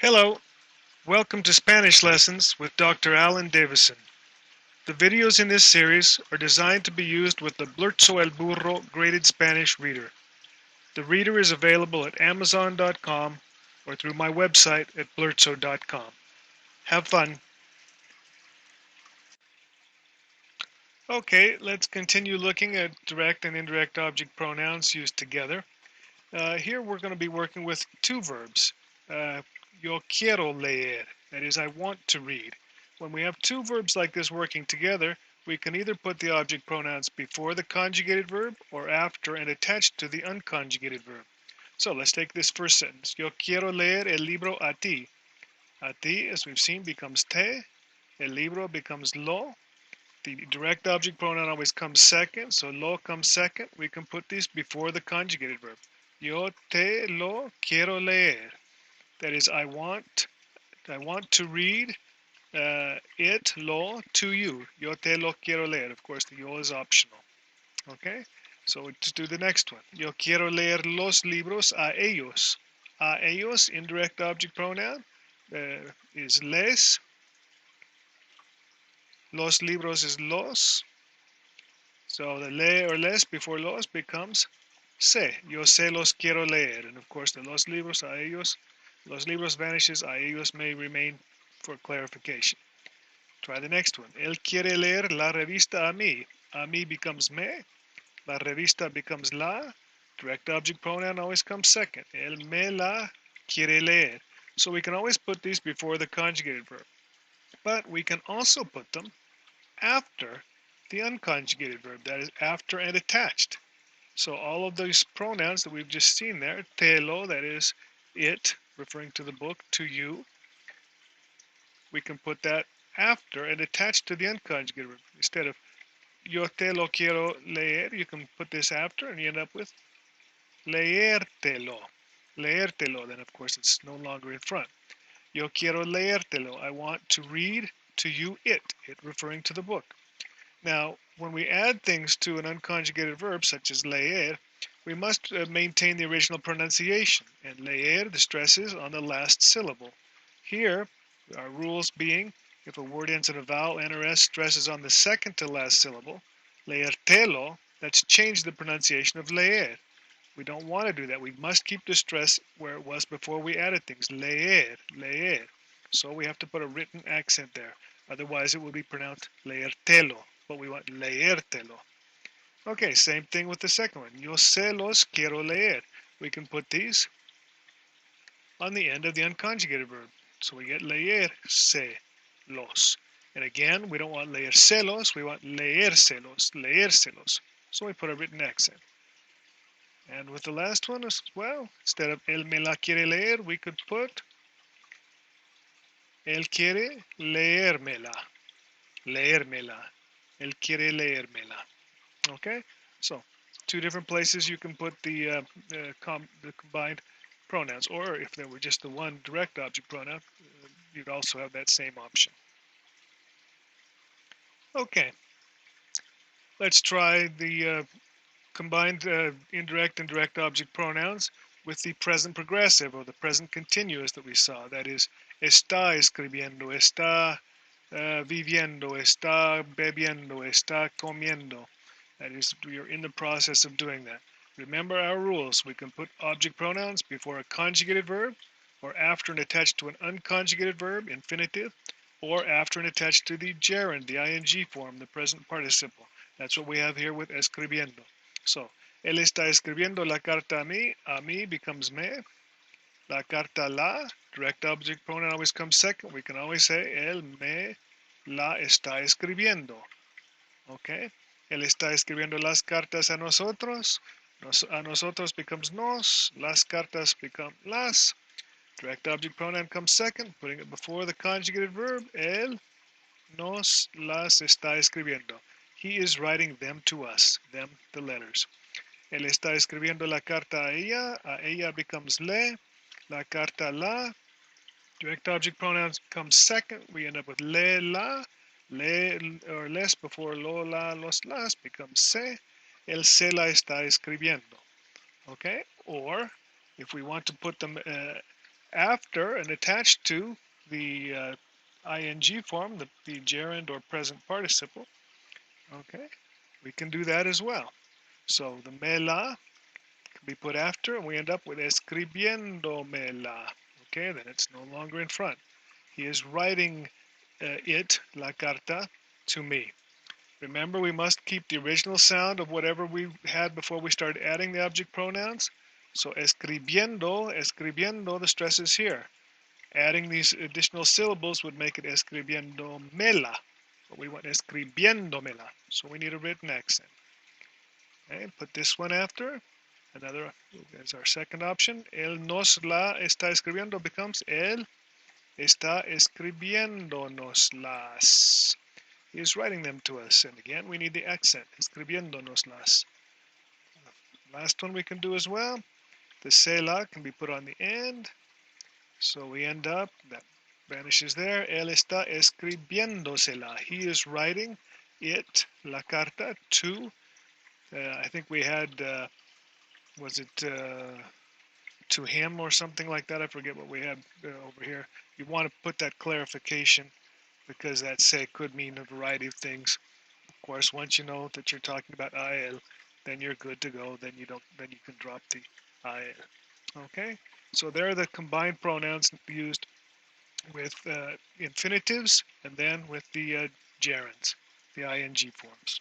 Hello, welcome to Spanish Lessons with Dr. Alan Davison. The videos in this series are designed to be used with the Blurzo el Burro graded Spanish reader. The reader is available at Amazon.com or through my website at blurzo.com. Have fun. Okay, let's continue looking at direct and indirect object pronouns used together. Here we're going to be working with two verbs. Yo quiero leer, that is, I want to read. When we have two verbs like this working together, we can either put the object pronouns before the conjugated verb or after and attached to the unconjugated verb. So let's take this first sentence. Yo quiero leer el libro a ti. A ti, as we've seen, becomes te. El libro becomes lo. The direct object pronoun always comes second, so lo comes second. We can put these before the conjugated verb. Yo te lo quiero leer. That is, I want to read it, lo, to you. Yo te lo quiero leer. Of course, the yo is optional. Okay? So let's do the next one. Yo quiero leer los libros a ellos. A ellos, indirect object pronoun, is les. Los libros is los. So the le or les before los becomes se. Yo se los quiero leer. And of course, the los libros a ellos. Los libros vanishes. A ellos may remain for clarification. Try the next one. Él quiere leer la revista a mí. A mí becomes me. La revista becomes la. Direct object pronoun always comes second. Él me la quiere leer. So we can always put these before the conjugated verb. But we can also put them after the unconjugated verb. That is after and attached. So all of those pronouns that we've just seen there, te lo, that is it, referring to the book, to you, we can put that after and attached to the unconjugated verb. Instead of yo te lo quiero leer, you can put this after and you end up with leértelo. Leértelo, then of course it's no longer in front. Yo quiero leértelo. I want to read to you it referring to the book. Now, when we add things to an unconjugated verb, such as leer, we must maintain the original pronunciation. And leer, the stress is on the last syllable. Here, our rules being, if a word ends in a vowel, N or S, stress is on the second to last syllable. Leértelo, let's change the pronunciation of leer. We don't want to do that. We must keep the stress where it was before we added things. Leer, leer. So we have to put a written accent there. Otherwise, it will be pronounced leértelo, but we want leértelo. Okay, same thing with the second one. Yo se los quiero leer. We can put these on the end of the unconjugated verb. So we get leer se los. And again, we don't want leer celos, we want leérselos, leérselos. So we put a written accent. And with the last one as well, instead of él me la quiere leer, we could put él quiere leérmela. Leérmela. Él quiere leérmela. Okay? So, two different places you can put the combined pronouns. Or if there were just the one direct object pronoun, you'd also have that same option. Okay. Let's try the combined indirect and direct object pronouns with the present progressive or the present continuous that we saw. That is, está escribiendo, está viviendo, está bebiendo, está comiendo. That is, you're in the process of doing that. Remember our rules. We can put object pronouns before a conjugated verb, or after and attached to an unconjugated verb, infinitive, or after and attached to the gerund, the ing form, the present participle. That's what we have here with escribiendo. So, él está escribiendo la carta a mí becomes me. La carta la, direct object pronoun always comes second. We can always say, él me la está escribiendo. Okay? Él está escribiendo las cartas a nosotros. A nosotros becomes nos. Las cartas become las. Direct object pronoun comes second, putting it before the conjugated verb. Él nos las está escribiendo. He is writing them to us, them, the letters. Él está escribiendo la carta a ella becomes le, la carta la. Direct object pronouns come second, we end up with le or les before lo, la, los, las becomes se. Él se la está escribiendo. Okay? Or, if we want to put them after and attached to the ing form, the gerund or present participle. Okay, we can do that as well. So the mela can be put after, and we end up with escribiéndomela. Okay, then it's no longer in front. He is writing it, la carta, to me. Remember, we must keep the original sound of whatever we had before we started adding the object pronouns. So escribiendo, the stress is here. Adding these additional syllables would make it escribiéndomela. But we want escribiéndomela. So we need a written accent. Okay, put this one after. Another is our second option. Él nos la está escribiendo becomes él está escribiéndonos las. He is writing them to us. And again, we need the accent. Escribiéndonos las. Last one we can do as well. The se la can be put on the end. So we end up, that vanishes there. Él está escribiéndosela. He is writing it, la carta, to, I think we had, was it to him or something like that? I forget what we had over here. You want to put that clarification because that se could mean a variety of things. Of course, once you know that you're talking about a él, then you're good to go. Then you can drop the a él. Okay? So there are the combined pronouns used with infinitives and then with the gerunds, the ing forms.